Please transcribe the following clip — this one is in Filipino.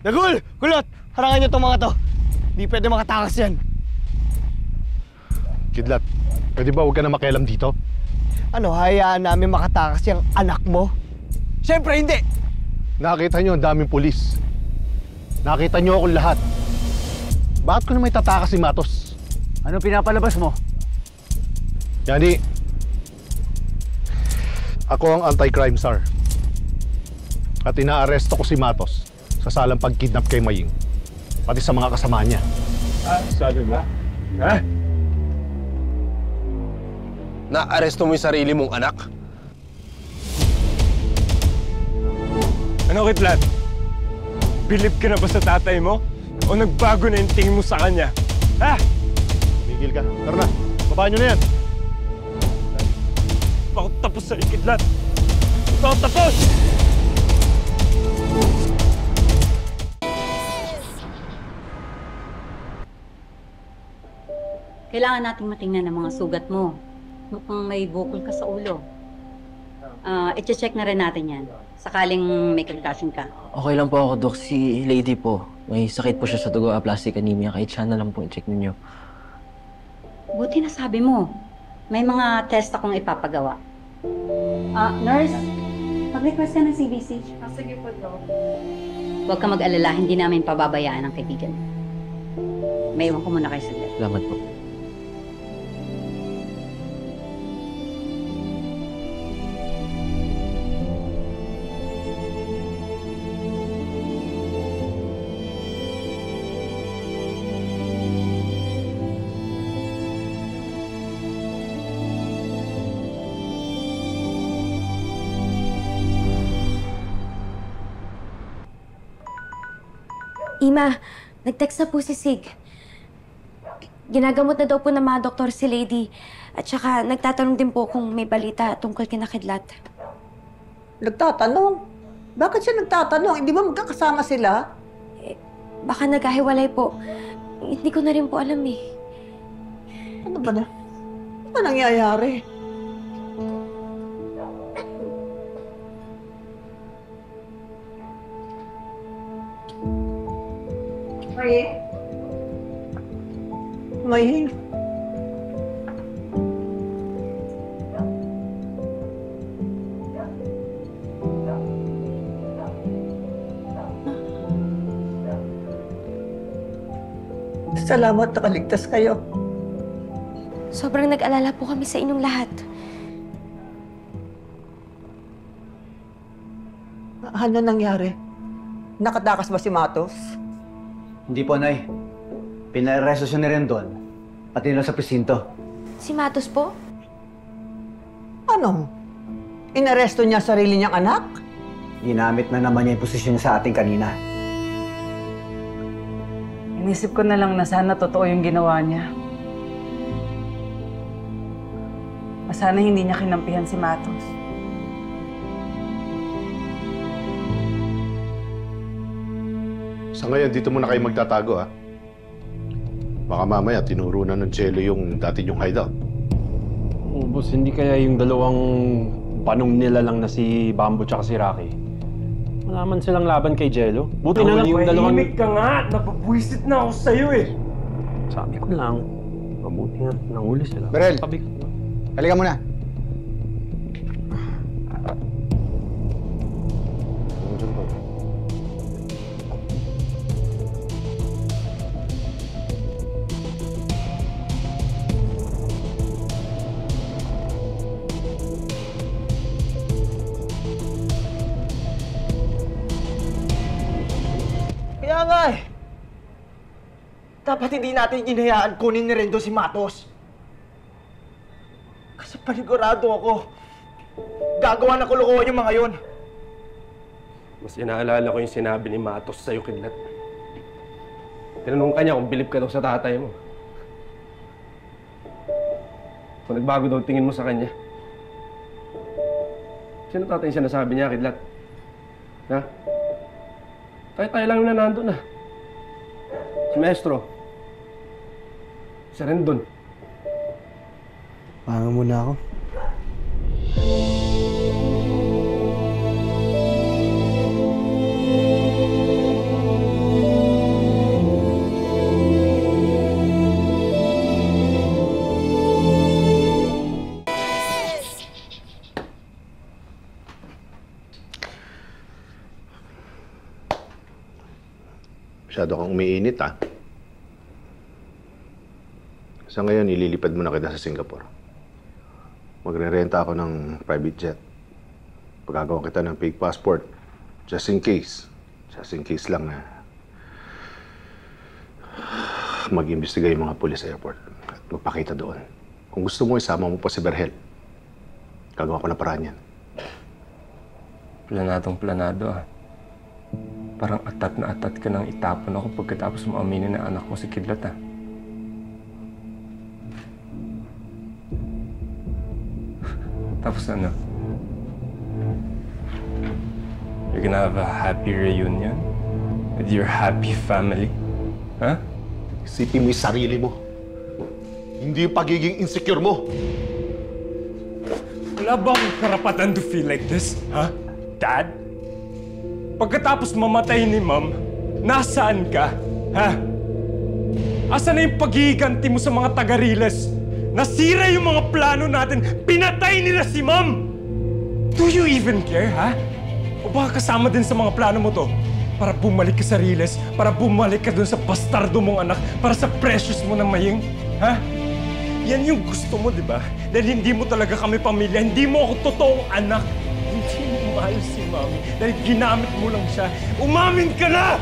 Dagul! Kulot! Harangan niyo itong mga to. Di pwede makatakas yan. Kidlat, pwede ba huwag ka na makialam dito? Ano, hayaan namin makatakas yung anak mo? Siyempre hindi! Nakita niyo ang daming pulis. Nakita niyo akong lahat. Bakit ko na may tatakas si Matos? Ano pinapalabas mo? Yani, ako ang anti-crime czar. At inaaresto ko si Matos sa salang pagkidnap kay Maying. Pati sa mga kasama niya. Sabi ba? Ha? Na-aresto mo yung sarili mong anak? Ano, Kidlat? Bilib ka na ba sa tatay mo? O nagbago na yung tingin mo sa kanya? Ha? Tumigil ka. Tara na. Babaan niyo na yan. Ako tapos sa'yo, Kidlat. Ako tapos! Kailangan nating matingnan ang mga sugat mo. Mukhang may bukol ka sa ulo. I-check na rin natin yan. Sakaling may concussion ka. Okay lang po ako, Dok. Si Lady po, may sakit po siya sa dugo, aplastic anemia. Kahit siya na lang po i-check ninyo. Buti na sabi mo. May mga test akong ipapagawa. Nurse, mag-request ka ng CBC. Sige po, Doc. Huwag ka mag-alala, hindi namin pababayaan ang kaibigan. May iwan ko muna kayo saglit. Salamat po. Ima, nag-text na po si Sig. Ginagamot na daw po ng mga doktor si Lady. At saka nagtatanong din po kung may balita tungkol kina Kidlat. Nagtatanong? Bakit siya nagtatanong? Hindi ba magkakasama sila? Baka nagkahiwalay po. Hindi ko na rin po alam eh. Ano ba na? Ano ba nangyayari? May... Salamat nakaligtas kayo. Sobrang nag-alala po kami sa inyong lahat. Ano nangyari? Nakatakas ba si Matos? Hindi po, Nay. Pinaresto siya ni Rendon. Pati na sa presinto. Si Matos po? Ano? Inaresto niya sarili niyang anak? Ginamit na naman niya yung posisyon niya sa ating kanina. Inisip ko na lang na sana totoo yung ginawa niya. Sana hindi niya kinampihan si Matos. Sa ngayon, dito muna kayo magtatago, ha? Baka mamaya, tinuro na ng Chelo yung dati yung hideout. Oh, boss, hindi kaya yung dalawang banong nila lang na si Bambo tsaka si Rocky? Wala man silang laban kay Jello. Buti na lang yung dalawang... Tahimik ka nga! Napabwisit na ako sa'yo eh! Sabi ko lang, mabuti nga, nanguli sila. Berel, Sabi ko, halika muna. Kaya nga eh. Dapat hindi natin hinayaan kunin ni Rendo si Matos. Kasi panigurado ako. Gagawa na kulukuhan yung mga yon. Mas inaalala ko yung sinabi ni Matos sa'yo, Kidlat. Tinanong ka niya kung bilib ka daw sa tatay mo. Kung nagbago daw tingin mo sa kanya. Sino tatay yung sinasabi niya, Kidlat? Ha? Tayo-tayo lang na nandun na. Si Maestro. Si Rendon. Paano muna ako? Masyado kang umiinit, ha? Sa ngayon, ililipad muna kita sa Singapore. Magre-renta ako ng private jet. Pagkagawa kita ng fake passport. Just in case. Just in case lang na mag-imbestiga yung mga pulis sa airport at magpakita doon. Kung gusto mo, isama mo pa si Berhel. Gagawa ko na paraan yan. Planadong planado, ah. Parang atat na atat ka nang itapon ako pagkatapos mo aminin na anak mo si Kidlat, ah. Tapos ano? You're gonna have a happy reunion with your happy family? Huh? Isipin mo yung sarili mo. Hindi yung pagiging insecure mo. Wala ba akong karapatan to feel like this, ha? Dad? Pagkatapos mamatay ni Mom, nasaan ka, ha? Asan na yung paghihiganti mo sa mga taga-Riles? Nasira yung mga plano natin, pinatay nila si Mom! Do you even care, ha? O baka kasama din sa mga plano mo to? Para bumalik ka sa Riles, para bumalik ka dun sa bastardo mong anak, para sa precious mo na Maying, ha? Yan yung gusto mo, di ba? Dahil hindi mo talaga kami pamilya, hindi mo ako totoong anak. Hindi mo mahal si Mami dahil ginamit mo lang siya. Umamin ka na!